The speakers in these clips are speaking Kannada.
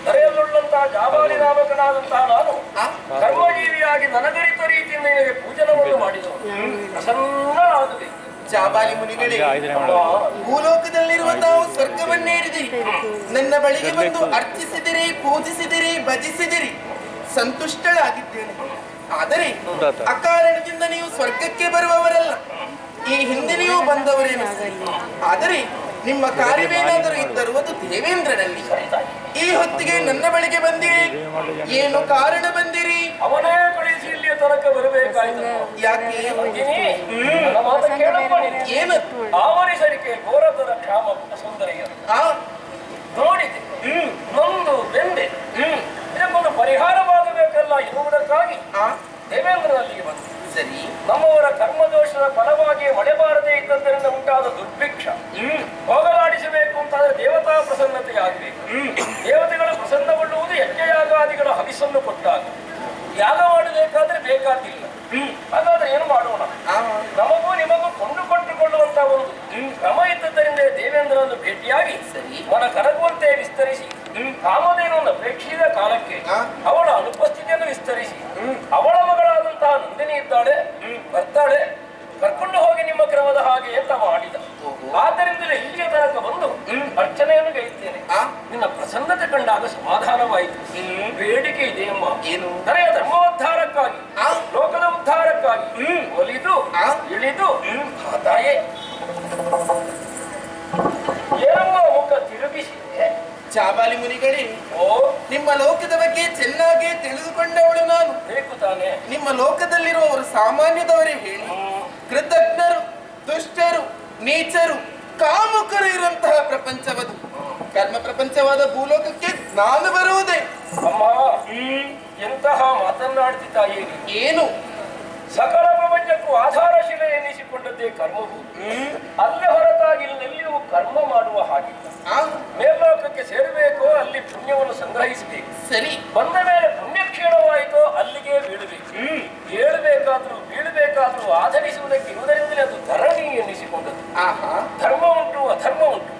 ಧರೆಯಲ್ಲುಳ್ಳಂತಹ ಜಾಬಾಲಿ ನಾಮಕನಾದಂತಹ ನಾನು ಕರ್ಮಜೀವಿಯಾಗಿ ನನಗರಿತ ರೀತಿಯಿಂದ ನಿನಗೆ ಪೂಜನವನ್ನು ಮಾಡಿದವು. ಪ್ರಸನ್ನನಾಗಬೇಕು. ಜಾಬಾಲಿ ಮುನಿಗಳೇ, ಭೂಲೋಕದಲ್ಲಿರುವ ತಾವು ಸ್ವರ್ಗವನ್ನೇರಿದಿರಿ. ನನ್ನ ಬಳಿಗೆ ಬಂದು ಅರ್ಚಿಸಿದಿರಿ, ಪೂಜಿಸಿದಿರಿ, ಭಜಿಸಿದಿರಿ, ಸಂತುಷ್ಟಳಾಗಿದ್ದೇನೆ. ಆದರೆ ಅಕಾರಣದಿಂದ ನೀವು ಸ್ವರ್ಗಕ್ಕೆ ಬರುವವರಲ್ಲ. ಈ ಹಿಂದಿನೆಯೂ ಬಂದವರೇನು. ಆದರೆ ನಿಮ್ಮ ಕಾರ್ಯವೇನಾದರೂ ಇದ್ದರೂ ಅದು ದೇವೇಂದ್ರನಲ್ಲಿ. ಈ ಹೊತ್ತಿಗೆ ನನ್ನ ಬಳಿಗೆ ಬಂದಿರಿ, ಏನು ಕಾರಣ ಬಂದಿರಿ? ಅವನೇ ಕಳಿಸಿ ಇಲ್ಲಿಯ ತನಕ ಬರಬೇಕಾಯ್ತು. ಯಾಕೆ? ಏನು ಆವರಿಸಲಿಕ್ಕೆ ಘೋರತರ ಕ್ಷಾಮ ಸುಂದರಿಯ ನೋಡಿದೆ, ನೊಂದು ಬೆಂದೆ, ಇದಕ್ಕೊಂದು ಪರಿಹಾರವಾಗಬೇಕಲ್ಲ ಎನ್ನುವುದಕ್ಕಾಗಿ ದೇವೇಂದ್ರನಲ್ಲಿಗೆ ಬಂತು. ಸರಿ, ನಮ್ಮವರ ಕರ್ಮದೋಷದ ಫಲವಾಗಿ ಮಳೆ ಬಾರದೇ ಇದ್ದದ್ದರಿಂದ ಉಂಟಾದ ದುರ್ಭಿಕ್ಷ ಹೋಗಲಾಡಿಸಬೇಕು ಅಂತಾದ್ರೆ ದೇವತಾ ಪ್ರಸನ್ನತೆಯಾಗಬೇಕು. ದೇವತೆಗಳು ಪ್ರಸನ್ನಗೊಳ್ಳುವುದು ಯಜ್ಞಯಾಗಾದಿಗಳ ಹವಿಸನ್ನು ಕೊಟ್ಟಾಗ. ಯಾಗ ಮಾಡಬೇಕಾದ್ರೆ ಬೇಕಾದಿಲ್ಲ. ಹಾಗಾದ್ರೆ ಏನು ಮಾಡೋಣ? ನಮಗೂ ನಿಮಗೂ ಕೊಂಡುಕೊಟ್ಟುಕೊಳ್ಳುವಂತ ಒಂದು ಕ್ರಮ ಇದ್ದದ್ದರಿಂದ ದೇವೇಂದ್ರನನ್ನು ಭೇಟಿಯಾಗಿ ಮನ ಕರಗುವಂತೆ ವಿಸ್ತರಿಸಿ, ಕಾಮಧೇನನ್ನು ಅಪೇಕ್ಷಿಸಿದ ಕಾಲಕ್ಕೆ ಅವಳ ಅನುಪಸ್ಥಿತಿಯನ್ನು ವಿಸ್ತರಿಸಿ, ಅವಳ ಮಗಳಾದಂತಹ ನಂದಿನಿ ಇದ್ದಾಳೆ, ಬರ್ತಾಳೆ, ಕರ್ಕೊಂಡು ಹೋಗಿ ನಿಮ್ಮ ಕ್ರಮದ ಹಾಗೆ ಅಂತ ಮಾಡಿದ. ಆದ್ದರಿಂದಲೇ ಇಲ್ಲಿಯ ತನಕ ಬಂದು ಅರ್ಚನೆಯನ್ನು ಗೈಯುತ್ತೇನೆ. ನಿನ್ನ ಪ್ರಸನ್ನತೆ ಕಂಡಾಗ ಸಮಾಧಾನವಾಯಿತು. ಬೇಡಿಕೆ ಇದೆಯಮ್ಮ. ಏನು? ತನೆಯ ಧರ್ಮೋದ್ಧಾರಕ್ಕಾಗಿ, ಲೋಕದ ಉದ್ಧಾರಕ್ಕಾಗಿ ಒಲಿದು ಇಳಿದು ತಾಯೇ ಏನಮ್ಮ ಮುಖ ತಿರುಗಿಸಿದೆ? ಜಾಬಾಲಿ ಮುನಿಗಳೇ, ನಿಮ್ಮ ಲೋಕದ ಬಗ್ಗೆ ಚೆನ್ನಾಗಿ ತಿಳಿದುಕೊಂಡವಳು ನಾನು. ಬೇಕು ತಾನೆ? ನಿಮ್ಮ ಲೋಕದಲ್ಲಿರುವವರು ಸಾಮಾನ್ಯದವರೇ ಹೇಳಿ, ಕೃತಜ್ಞರು, ದುಷ್ಟರು, ನೀಚರು, ಕಾಮುಕರು ಇರುವಂತಹ ಪ್ರಪಂಚವದು. ಕರ್ಮ ಪ್ರಪಂಚವಾದ ಭೂಲೋಕಕ್ಕೆ ನಾನು ಬರುವುದೇ. ಅಮ್ಮ, ಎಂತಹ ಮಾತನಾಡ್ತಿದ್ದಾಯಿ? ಏನು? ಸಕಲ ಪ್ರಪಂಚಕ್ಕೂ ಆಧಾರಶಿಲೆ ಎನಿಸಿಕೊಂಡದ್ದೇ ಕರ್ಮವು. ಅಲ್ಲೇ ಹೊರತಾಗಿ ಇಲ್ಲೆಲ್ಲಿಯೂ ಕರ್ಮ ಮಾಡುವ ಹಾಗಿಲ್ಲ. ಮೇಲ್ಲೋಕಕ್ಕೆ ಸೇರಬೇಕೋ ಅಲ್ಲಿ ಪುಣ್ಯವನ್ನು ಸಂಗ್ರಹಿಸಬೇಕು. ಸರಿ, ಬಂದ ಮೇಲೆ ಪುಣ್ಯ ಕ್ಷೀಣವಾಯಿತೋ ಅಲ್ಲಿಗೆ ಬೀಳಬೇಕು. ಏಳಬೇಕಾದ್ರೂ ಬೀಳಬೇಕಾದ್ರೂ ಆಧರಿಸುವುದಕ್ಕೆ ಇರುವುದರಿಂದಲೇ ಅದು ಧರಣಿ ಎನ್ನಿಸಿಕೊಂಡದ್ದು. ಧರ್ಮ ಉಂಟು, ಅಧರ್ಮ ಉಂಟು,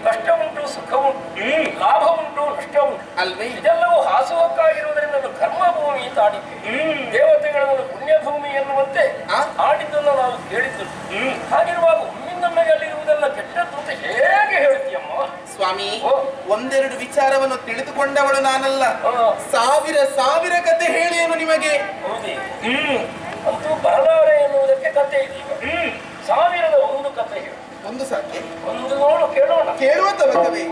ಕಷ್ಟ ಉಂಟು, ಸುಖ ಉಂಟು, ಲಾಭ ಉಂಟು, ನಷ್ಟ ಉಂಟು ಅಲ್ವೇ? ಇದೆಲ್ಲವೂ ಹಾಸುಹಕ್ಕಾಗಿರುವುದರಿಂದ ಅದು ಕರ್ಮಭೂಮಿ ಅಂತ ಆಡಿದ್ದೆ. ದೇವತೆಗಳನ್ನು ಪುಣ್ಯಭೂಮಿ ಎನ್ನುವಂತೆ ಆಡಿದ್ದನ್ನು ನಾವು ಕೇಳಿದ್ದೆವು. ಹಾಗಿರುವಾಗ ಒಮ್ಮಿಂದೊಮ್ಮೆಗೆ ಅಲ್ಲಿರುವುದೆಲ್ಲ ಕೆಟ್ಟದ್ದು ಅಂತ ಹೇಗೆ ಹೇಳ್ತೀಯಮ್ಮ? ಸ್ವಾಮಿ, ಒಂದೆರಡು ವಿಚಾರವನ್ನು ತಿಳಿದುಕೊಂಡವಳು ನಾನಲ್ಲ. ಸಾವಿರ ಕತೆ ಹೇಳೇನು ನಿಮಗೆ? ಹೌದೇ? ಅಂತೂ ಬರಲಾರೆ ಎನ್ನುವುದಕ್ಕೆ ಕತೆ ಇದೀಗ. ಸಾವಿರದ ಒಂದು ಕತೆ ಹೇಳು. ಒಂದು ಸಾಕೆ? ಒಂದು ನೋಡು, ಕೇಳೋಣ. ಕೇಳುವ ತವಕವೇ?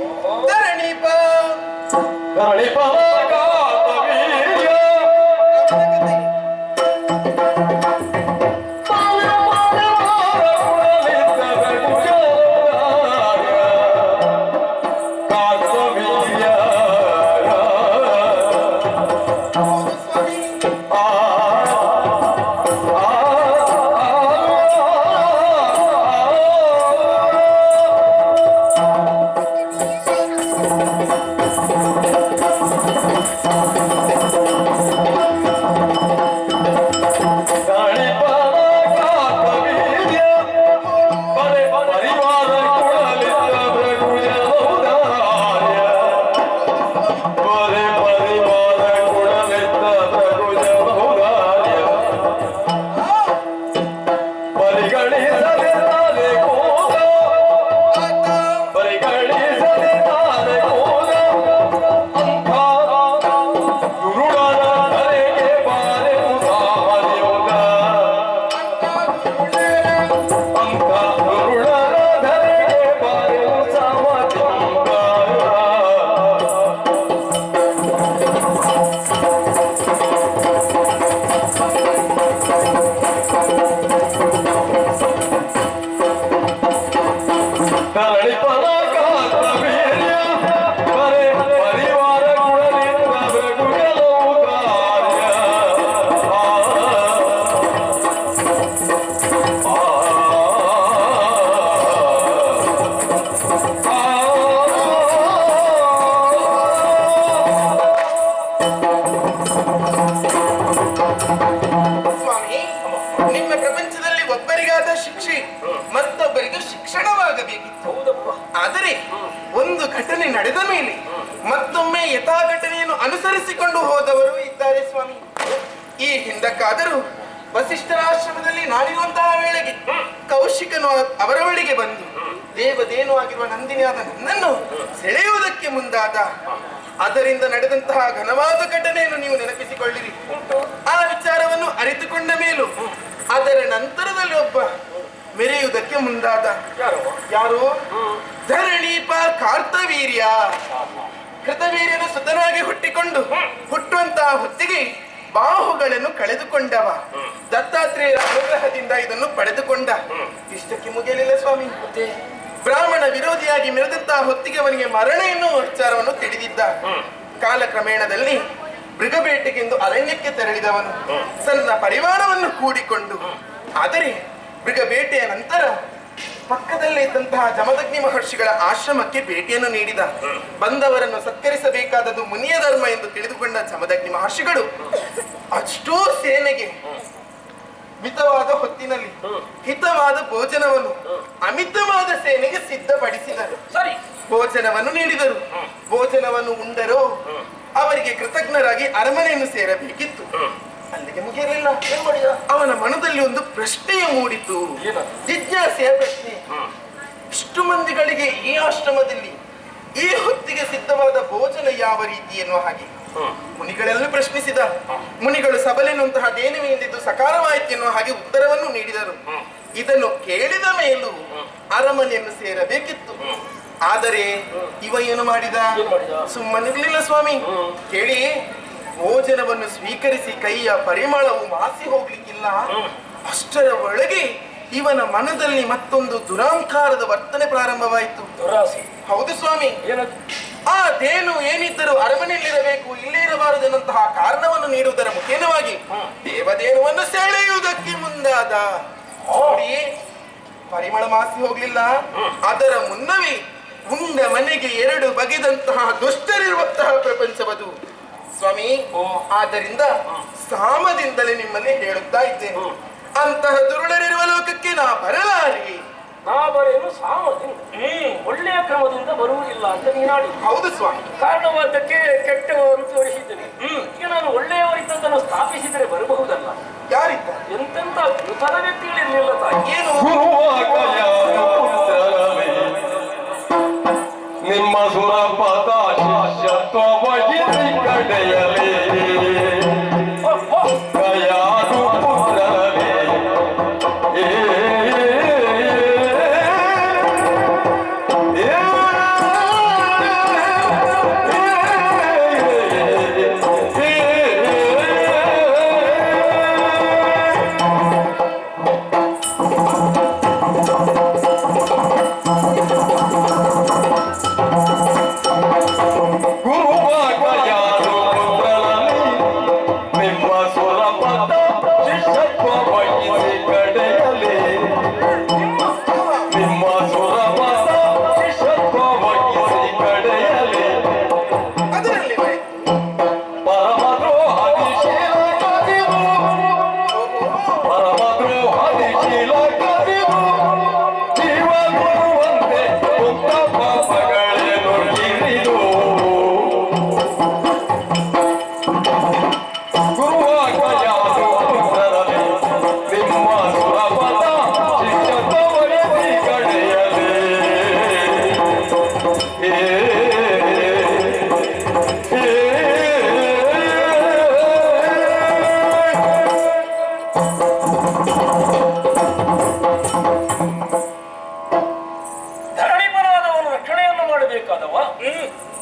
ಶಿಕ್ಷೆ ಮತ್ತೊಬ್ಬರಿಗೆ ಶಿಕ್ಷಣವಾಗಬೇಕಿತ್ತು. ಹೌದಪ್ಪ. ಆದರೆ ಒಂದು ಘಟನೆ ನಡೆದ ಮೇಲೆ ಮತ್ತೊಮ್ಮೆ ಯಥಾ ಘಟನೆಯನ್ನು ಅನುಸರಿಸಿಕೊಂಡು ಹೋದವರು ಇದ್ದಾರೆ ಸ್ವಾಮಿ. ಈ ಹಿಂದಕ್ಕಾದರೂ ವಸಿಷ್ಠರ ಆಶ್ರಮದಲ್ಲಿ ನಾನಿರುವಂತಹ ವೇಳೆಗೆ ಕೌಶಿಕನು ಅವರ ಬಳಿಗೆ ಬಂದು ದೇವದೇನು ಆಗಿರುವ ನಂದಿನಿಯಾದ ನನ್ನನ್ನು ಸೆಳೆಯುವುದಕ್ಕೆ ಮುಂದಾದ. ಅದರಿಂದ ನಡೆದಂತಹ ಘನವಾದ ಘಟನೆಯನ್ನು ನೀವು ನೆನಪಿಸಿಕೊಳ್ಳಿರಿ. ಆ ವಿಚಾರವನ್ನು ಅರಿತುಕೊಂಡ ಮೇಲೂ ಅದರ ನಂತರದಲ್ಲಿ ಒಬ್ಬ ಮೆರೆಯುವುದಕ್ಕೆ ಮುಂದಾದ. ಯಾರು? ಧರಣೀಪ ಕಾರ್ತವೀರ್ಯ. ಕೃತವೀರ್ಯನ ಸುತನಾಗಿ ಹುಟ್ಟಿಕೊಂಡು ಹುಟ್ಟುವಂತಹ ಹೊತ್ತಿಗೆ ಬಾಹುಗಳನ್ನು ಕಳೆದುಕೊಂಡವ. ದತ್ತಾತ್ರೇಯರ ಅನುಗ್ರಹದಿಂದ ಇದನ್ನು ಪಡೆದುಕೊಂಡ. ಇಷ್ಟಕ್ಕೆ ಮುಗಿಯಲಿಲ್ಲ ಸ್ವಾಮಿ. ಬ್ರಾಹ್ಮಣ ವಿರೋಧಿಯಾಗಿ ಮೆರೆದಂತಹ ಹೊತ್ತಿಗೆ ಅವನಿಗೆ ಮರಣ ಎನ್ನುವ ವಿಚಾರವನ್ನು ತಿಳಿದಿದ್ದ. ಕಾಲಕ್ರಮೇಣದಲ್ಲಿ ಮೃಗಬೇಟೆಗೆಂದು ಅರಣ್ಯಕ್ಕೆ ತೆರಳಿದವನು ಸಣ್ಣ ಪರಿವಾರವನ್ನು ಕೂಡಿಕೊಂಡು. ಆದರೆ ಮೃಗಬೇಟೆಯ ನಂತರ ಪಕ್ಕದಲ್ಲೇ ಇದ್ದಂತಹ ಜಮದಗ್ನಿ ಮಹರ್ಷಿಗಳ ಆಶ್ರಮಕ್ಕೆ ಭೇಟಿಯನ್ನು ನೀಡಿದ. ಬಂದವರನ್ನು ಸತ್ಕರಿಸಬೇಕಾದದ್ದು ಮುನಿಯ ಧರ್ಮ ಎಂದು ತಿಳಿದುಕೊಂಡ ಜಮದಗ್ನಿ ಮಹರ್ಷಿಗಳು ಅಷ್ಟೂ ಸೇನೆಗೆ ಮಿತವಾದ ಹೊತ್ತಿನಲ್ಲಿ ಹಿತವಾದ ಭೋಜನವನ್ನು ಅಮಿತವಾದ ಸೇನೆಗೆ ಸಿದ್ಧಪಡಿಸಿದರು. ಸರಿ, ಭೋಜನವನ್ನು ನೀಡಿದರು. ಭೋಜನವನ್ನು ಉಂಡರೋ ಅವರಿಗೆ ಕೃತಜ್ಞರಾಗಿ ಅರಮನೆಯನ್ನು ಸೇರಬೇಕಿತ್ತು. ಅಲ್ಲಿಗೆ ಮುಗಿಯಲಿಲ್ಲ. ಅವನ ಮನದಲ್ಲಿ ಒಂದು ಪ್ರಶ್ನೆಯ ಮೂಡಿತು. ಜಿಜ್ಞಾಸೆಯ ಪ್ರಶ್ನೆ. ಇಷ್ಟು ಮಂದಿಗಳಿಗೆ ಈ ಆಶ್ರಮದಲ್ಲಿ ಈ ಹೊತ್ತಿಗೆ ಸಿದ್ಧವಾದ ಭೋಜನ ಯಾವ ರೀತಿ ಎನ್ನುವ ಹಾಗೆ ಮುನಿಗಳೆಲ್ಲೂ ಪ್ರಶ್ನಿಸಿದ. ಮುನಿಗಳು ಸಬಲೆನ್ನುವಂತಹ ದೇನುವೆಯಿಂದಿದ್ದು ಸಕಾರವಾಯಿತು ಎನ್ನುವ ಹಾಗೆ ಉತ್ತರವನ್ನು ನೀಡಿದರು. ಇದನ್ನು ಕೇಳಿದ ಮೇಲೂ ಅರಮನೆಯನ್ನು ಸೇರಬೇಕಿತ್ತು. ಆದರೆ ಇವ ಏನು ಮಾಡಿದ? ಸುಮ್ಮನಿರ್ಲಿಲ್ಲ ಸ್ವಾಮಿ. ಕೇಳಿ, ಭೋಜನವನ್ನು ಸ್ವೀಕರಿಸಿ ಕೈಯ ಪರಿಮಳವು ಮಾಸಿ ಹೋಗ್ಲಿಕ್ಕಿಲ್ಲ. ಅಷ್ಟರ ಒಳಗೆ ಇವನ ಮನದಲ್ಲಿ ಮತ್ತೊಂದು ದುರಾಂಕಾರದ ವರ್ತನೆ ಪ್ರಾರಂಭವಾಯಿತು. ಹೌದು ಸ್ವಾಮಿ. ಆ ದೇನು ಏನಿದ್ದರೂ ಅರಮನೆಯಲ್ಲಿರಬೇಕು, ಇಲ್ಲೇ ಇರಬಾರದು ಎನ್ನುವಂತಹ ಕಾರಣವನ್ನು ನೀಡುವುದರ ಮುಖೇನವಾಗಿ ದೇವದೇನುವನ್ನು ಸೆಳೆಯುವುದಕ್ಕೆ ಮುಂದಾದ. ನೋಡಿ, ಪರಿಮಳ ಮಾಸಿ ಹೋಗ್ಲಿಲ್ಲ. ಅದರ ಮುನ್ನವೇ ಉಂಡ ಮನೆಗೆ ಎರಡು ಬಗೆದಂತಹ ದುಷ್ಟರಿರುವಂತಹ ಪ್ರಪಂಚವದು ಸ್ವಾಮಿ. ಆದ್ದರಿಂದ ಸಾಮದಿಂದಲೇ ನಿಮ್ಮಲ್ಲಿ ಹೇಳುತ್ತಾ ಇದ್ದೇನೆ, ಅಂತಹ ದುರುಳರಿರುವ ಲೋಕಕ್ಕೆ ನಾ ಬರಲಾರೆ. ನಾ ಬರೆಯಲು ಸಾಮದಿಂದ ಒಳ್ಳೆಯ ಕ್ರಮದಿಂದ ಬರುವುದಿಲ್ಲ ಅಂತ ನೀನಾಡಿ. ಹೌದು ಸ್ವಾಮಿ. ಕಾರಣವಾದಕ್ಕೆ ಕೆಟ್ಟವರು ತೋರಿಸಿದ್ದೇನೆ. ಈಗ ನಾನು ಒಳ್ಳೆಯವರಿದ್ದನ್ನು ಸ್ಥಾಪಿಸಿದರೆ ಬರಬಹುದಲ್ಲ. ಯಾರಿದ್ದ? ಎಂತೆಂತ ಅದ್ಭುತದ ವ್ಯಕ್ತಿಗಳಿರಲಿಲ್ಲ ತಾಯಿ. ಏನು ನಿಮ್ಮ ಸುರಪದ ಶಿಷ್ಯತ್ವ ವಹಿಸಿ ಕಡೆಯಲೇ ಕಯಾನು ಪುತ್ರರೇ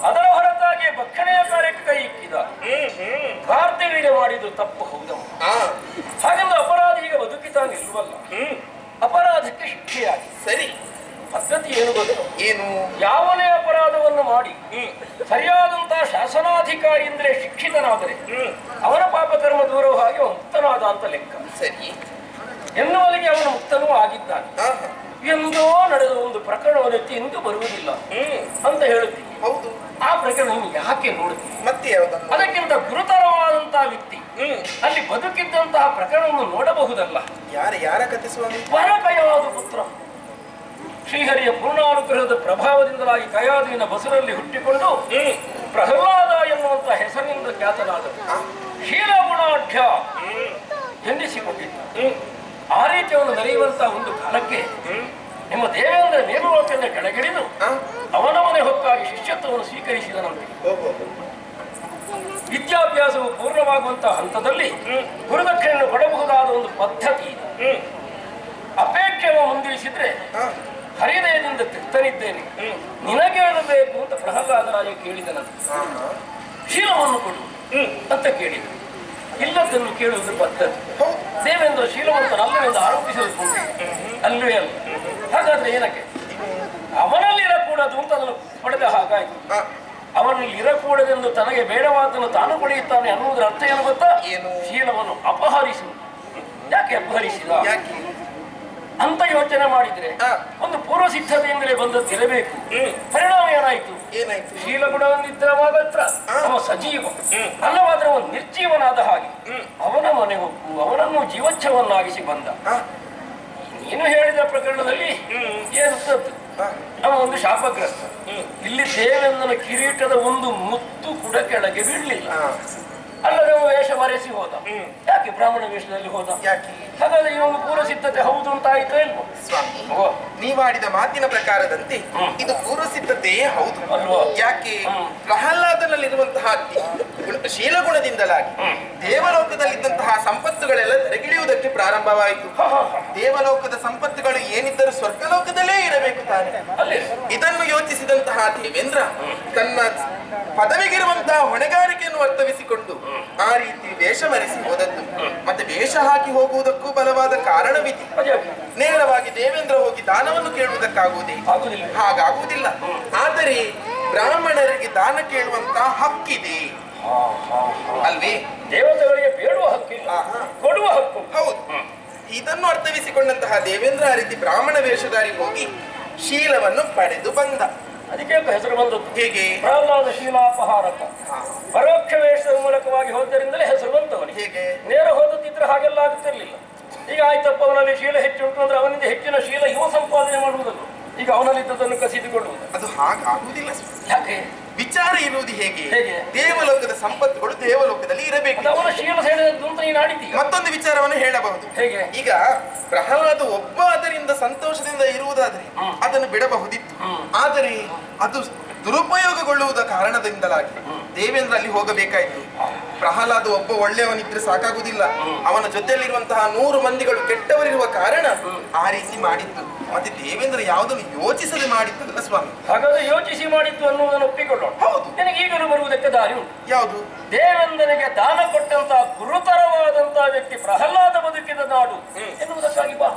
ಅದರ ಹೊರತಾಗಿ ಭಕ್ಷಣೆಯ ಕಾರ್ಯಕ್ಕೆ ಕೈ ಇಕ್ಕಿದ. ಕಾರ್ತಿವೀರ್ಯ ಮಾಡಿದ್ದು ತಪ್ಪು ಹೌದಮ್ಮ. ಹಾಗೆಂದು ಅಪರಾಧಿ ಈಗ ಬದುಕಿತಾ ನಿಲ್ಲುವಲ್ಲ. ಅಪರಾಧಕ್ಕೆ ಶಿಕ್ಷೆಯಾಗಿ ಸರಿ. ಪದ್ಧತಿ ಏನು ಗೊತ್ತು? ಏನು? ಯಾವನೇ ಅಪರಾಧವನ್ನು ಮಾಡಿ ಸರಿಯಾದಂತಹ ಶಾಸನಾಧಿಕಾರಿ ಅಂದ್ರೆ ಶಿಕ್ಷಿತನಾದರೆ ಅವನ ಪಾಪಕರ್ಮ ದೂರ ಹಾಗೆ ಮುಕ್ತನಾದ ಅಂತ ಲೆಕ್ಕ. ಸರಿ ಎನ್ನುವಲ್ಲಿಗೆ ಅವನು ಮುಕ್ತನೂ ಆಗಿದ್ದಾನೆ. ಎಂದೋ ನಡೆದ ಒಂದು ಪ್ರಕರಣವನ್ನು ಎತ್ತಿ ಇಂದು ಬರುವುದಿಲ್ಲ ಅಂತ ಹೇಳುತ್ತೀನಿ. ಹೌದು. ಆ ಪ್ರಕರಣ ನೀನು ಯಾಕೆ ನೋಡುತ್ತೀನಿ? ಮತ್ತೆ ಯಾವ್ದನ್ನು? ಅದಕ್ಕಿಂತ ಗುರುತರವಾದಂತಹ ವ್ಯಕ್ತಿ ಅಲ್ಲಿ ಬದುಕಿದ್ದಂತಹ ಪ್ರಕರಣವನ್ನು ನೋಡಬಹುದಲ್ಲ. ಯಾರ ಕಥೆ ಸ್ವಾಮಿ? ಪರಕಯಾದು ಪುತ್ರ ಶ್ರೀಹರಿಯ ಪೂರ್ಣಾನುಗ್ರಹದ ಪ್ರಭಾವದಿಂದಲಾಗಿ ಕಯಾದಿನ ಬಸರಲ್ಲಿ ಹುಟ್ಟಿಕೊಂಡು ಪ್ರಹ್ಲಾದ ಎನ್ನುವಂತಹ ಹೆಸರಿನಿಂದ ಖ್ಯಾತನಾದ ಶೀಲಗುಣಾಢ್ಯ ಎಂದಿಸಿಕೊಂಡಿದ್ದ. ಆ ರೀತಿ ಅವನು ನಡೆಯುವಂತಹ ಒಂದು ಕಾಲಕ್ಕೆ ನಿಮ್ಮ ದೇವೇಂದ್ರ ಮೇಲುಲೋಕದಿಂದ ಕೆಳಗಿಳಿದು ಅವನ ಮನೆ ಹೊಕ್ಕಾಗಿ ಶಿಷ್ಯತ್ವವನ್ನು ಸ್ವೀಕರಿಸಿದನಂತೆ. ವಿದ್ಯಾಭ್ಯಾಸವು ಪೂರ್ಣವಾಗುವಂತಹ ಹಂತದಲ್ಲಿ ಗುರುದಕ್ಷಿಣೆಯನ್ನು ಕೊಡಬಹುದಾದ ಒಂದು ಪದ್ಧತಿ ಇದೆ. ಅಪೇಕ್ಷೆಯನ್ನು ಮುಂದಿರಿಸಿದ್ರೆ ಹರಿದಯದಿಂದ ತೃಪ್ತನಿದ್ದೇನೆ, ನಿನಗೆ ಹೇಳಬೇಕು ಅಂತ ಪ್ರಹ್ಲಾದರಾಜ ಕೇಳಿದನಂತೆ. ಶೀಲವನ್ನು ಕೊಡು ಅಂತ ಕೇಳಿದ. ಇಲ್ಲದನ್ನು ಕೇಳುವುದು ಪದ್ಧತಿ. ದೇವೇಂದ್ರ ಶೀಲವಂತನಲ್ಲವೆಂದು ಆರೋಪಿಸಿಕೊಂಡೆ. ಅಲ್ಲವೇ ಅಲ್ಲ. ಹಾಗಾದ್ರೆ ಏನಕ್ಕೆ ಅವನಲ್ಲಿ ಇರಕೂಡದು ಅಂತ ಅದನ್ನು ಪಡೆದ ಹಾಗಾಯ್ತು. ಅವನಲ್ಲಿ ಇರಕೂಡದೆಂದು ತನಗೆ ಬೇಡವಾದನ್ನು ತಾನು ಪಡೆಯುತ್ತಾನೆ ಅನ್ನುವುದರ ಅರ್ಥ ಏನು ಗೊತ್ತಾ? ಶೀಲವನ್ನು ಅಪಹರಿಸುವುದು. ಯಾಕೆ ಅಪಹರಿಸಿದ ಅಂತ ಯೋಚನೆ ಮಾಡಿದ್ರೆ ಒಂದು ಪೂರ್ವ ಸಿದ್ಧತೆಯಿಂದಲೇ ಬಂದದ್ದಿರಬೇಕು. ಪರಿಣಾಮ ಏನಾಯ್ತು? ಶೀಲಗುಣವನ್ನಿದ್ದ ಮಾತ್ರ ಅವ ಸಜೀವ, ಅಲ್ಲವಾದ್ರೆ ಅವನು ನಿರ್ಜೀವನಾದ ಹಾಗೆ. ಅವನ ಮನೆ ಹೋಗು, ಅವನನ್ನು ಜೀವಚ್ಛವನ್ನಾಗಿಸಿ ಬಂದ. ನೀನು ಹೇಳಿದ ಪ್ರಕರಣದಲ್ಲಿ ಏನುತ್ತದ್ದು? ಅವ ಒಂದು ಶಾಪಗ್ರಸ್ತ. ಇಲ್ಲಿ ದೇವೇಂದ್ರನ ಕಿರೀಟದ ಒಂದು ಮುತ್ತು ಕೂಡ ಕೆಳಗೆ ಬೀಳಲಿಲ್ಲ. ಅಲ್ಲದೆ ಅವನು ವೇಷ ಮರೆಸಿ ಹೋದ. ಯಾಕೆ ಬ್ರಾಹ್ಮಣ ವೇಷದಲ್ಲಿ ಹೋದ? ಹಾಗಾದ್ರೆ ಈ ಒಂದು ಪೂರ್ವ ಸಿದ್ಧತೆ ಹೌದು ಅಂತ ಆಯ್ತು ಇಲ್ವೋ? ಸ್ವಾಮಿ, ನೀವಾಡಿದ ಮಾತಿನ ಪ್ರಕಾರದಂತೆ ಇದು ಪೂರ್ವ ಸಿದ್ಧತೆಯೇ ಹೌದು. ಯಾಕೆ ಪ್ರಹ್ಲಾದನಲ್ಲಿರುವಂತಹ ಶೀಲಗುಣದಿಂದಲಾಗಿ ದೇವಲೋಕದಲ್ಲಿದ್ದಂತಹ ಸಂಪತ್ತುಗಳೆಲ್ಲ ತೆರೆಗಿಳಿಯುವುದಕ್ಕೆ ಪ್ರಾರಂಭವಾಯಿತು. ದೇವಲೋಕದ ಸಂಪತ್ತುಗಳು ಏನಿದ್ದರೂ ಸ್ವರ್ಗಲೋಕದಲ್ಲೇ ಇರಬೇಕು ತಾನೆ. ಇದನ್ನು ಯೋಚಿಸಿದಂತಹ ದೇವೇಂದ್ರ ತನ್ನ ಪದವಿಗಿರುವಂತಹ ಹೊಣೆಗಾರಿಕೆಯನ್ನು ವರ್ತವಿಸಿಕೊಂಡು ಆ ರೀತಿ ವೇಷ ಮರೆಸಿ ಹೋದದ್ದು. ಮತ್ತೆ ವೇಷ ಹಾಕಿ ಹೋಗುವುದಕ್ಕೂ ಬಲವಾದ ಕಾರಣವಿದೆ. ನೇರವಾಗಿ ದೇವೇಂದ್ರ ಹೋಗಿ ದಾನವನ್ನು ಕೇಳುವುದಕ್ಕಾಗುವುದೇ? ಹಾಗಾಗುವುದಿಲ್ಲ. ಆದರೆ ಬ್ರಾಹ್ಮಣರಿಗೆ ದಾನ ಕೇಳುವಂತಹ ಹಕ್ಕಿದೆ ಅಲ್ವೇ? ದೇವತೆಗಳಿಗೆ ಬೇಡುವ ಹಕ್ಕಿಲ್ಲ, ಕೊಡುವ ಹಕ್ಕು. ಹೌದು. ಇದನ್ನು ಅರ್ಥವಿಸಿಕೊಂಡಂತಹ ದೇವೇಂದ್ರ ಆ ರೀತಿ ಬ್ರಾಹ್ಮಣ ವೇಷಧಾರಿ ಹೋಗಿ ಶೀಲವನ್ನು ಪಡೆದು ಬಂದ. ಅದಕ್ಕೆ ಹೆಸರು ಬಂದದ್ದು. ಹೇಗೆ? ಪ್ರಹ್ಲಾದ ಶೀಲಾಪಹಾರಕ. ಪರೋಕ್ಷ ವೇಷದ ಮೂಲಕವಾಗಿ ಹೋದ್ದರಿಂದಲೇ ಹೆಸರು ಬಂತವನಿಗೆ. ಹೇಗೆ? ನೇರ ಹೋದದಿದ್ರೆ ಹಾಗೆಲ್ಲ ಆಗುತ್ತಿರ್ಲಿಲ್ಲ. ಈಗ ಆಯ್ತಪ್ಪ, ಅವನಲ್ಲಿ ಶೀಲ ಹೆಚ್ಚುಂಟು ಅಂದ್ರೆ ಅವನಿಂದ ಹೆಚ್ಚಿನ ಶೀಲ ಇವ ಸಂಪಾದನೆ ಮಾಡುವುದನ್ನು, ಈಗ ಅವನಲ್ಲಿದ್ದದನ್ನು ಕಸಿದುಕೊಳ್ಳುವುದು. ಅದು ಹಾಗಾಗುವುದಿಲ್ಲ. ಯಾಕೆ? ವಿಚಾರ ಇರುವುದು ಹೇಗೆ? ಹೇಗೆ? ದೇವಲೋಕದ ಸಂಪತ್ತುಗಳು ದೇವಲೋಕದಲ್ಲಿ ಇರಬೇಕು. ಅವನ ಶೀಲ ಹೇಳಿದ್ದು ಅಂತ ನೀನು ಆಡಿದ್ದೀಯ. ಮತ್ತೊಂದು ವಿಚಾರವನ್ನು ಹೇಳಬಹುದು. ಹೇಗೆ? ಈಗ ಪ್ರಹ್ಲಾದ ಒಬ್ಬ ಅದರಿಂದ ಸಂತೋಷದಿಂದ ಇರುವುದಾದ್ರೆ ಅದನ್ನು ಬಿಡಬಹುದಿತ್ತು. ಆದರೆ ಅದು ದುರುಪಯೋಗಗೊಳ್ಳುವುದ ಕಾರಣದಿಂದಲಾಗಿ ದೇವೇಂದ್ರ ಅಲ್ಲಿ ಹೋಗಬೇಕಾಯಿತು. ಪ್ರಹ್ಲಾದ ಒಬ್ಬ ಒಳ್ಳೆಯವನಿದ್ರೆ ಸಾಕಾಗುವುದಿಲ್ಲ, ಅವನ ಜೊತೆಯಲ್ಲಿರುವಂತಹ 100 ಮಂದಿಗಳು ಕೆಟ್ಟವರಿರುವ ಕಾರಣ ಆ ರೀತಿ ಮಾಡಿದ್ದು. ಮತ್ತೆ ದೇವೇಂದ್ರ ಯಾವುದನ್ನು ಯೋಚಿಸದೆ ಮಾಡಿದ್ದಲ್ಲ ಸ್ವಾಮಿ. ಹಾಗಾದ್ರೆ ಯೋಚಿಸಿ ಮಾಡಿದ್ದು ಅನ್ನುವುದನ್ನು ಒಪ್ಪಿಕೊಳ್ಳೋಣ. ಹೌದು. ನನಗೆ ಈಗಲೂ ಬರುವುದಕ್ಕೆ ದಾರಿ ಉಂಟು. ಯಾವುದು? ದೇವೇಂದ್ರನಿಗೆ ದಾನ ಕೊಟ್ಟಂತಹ ಗುರುತರವಾದಂತಹ ವ್ಯಕ್ತಿ ಪ್ರಹ್ಲಾದ ಬದುಕಿದ ನಾಡು ಎನ್ನುವುದಕ್ಕಾಗಿ ಬಾ.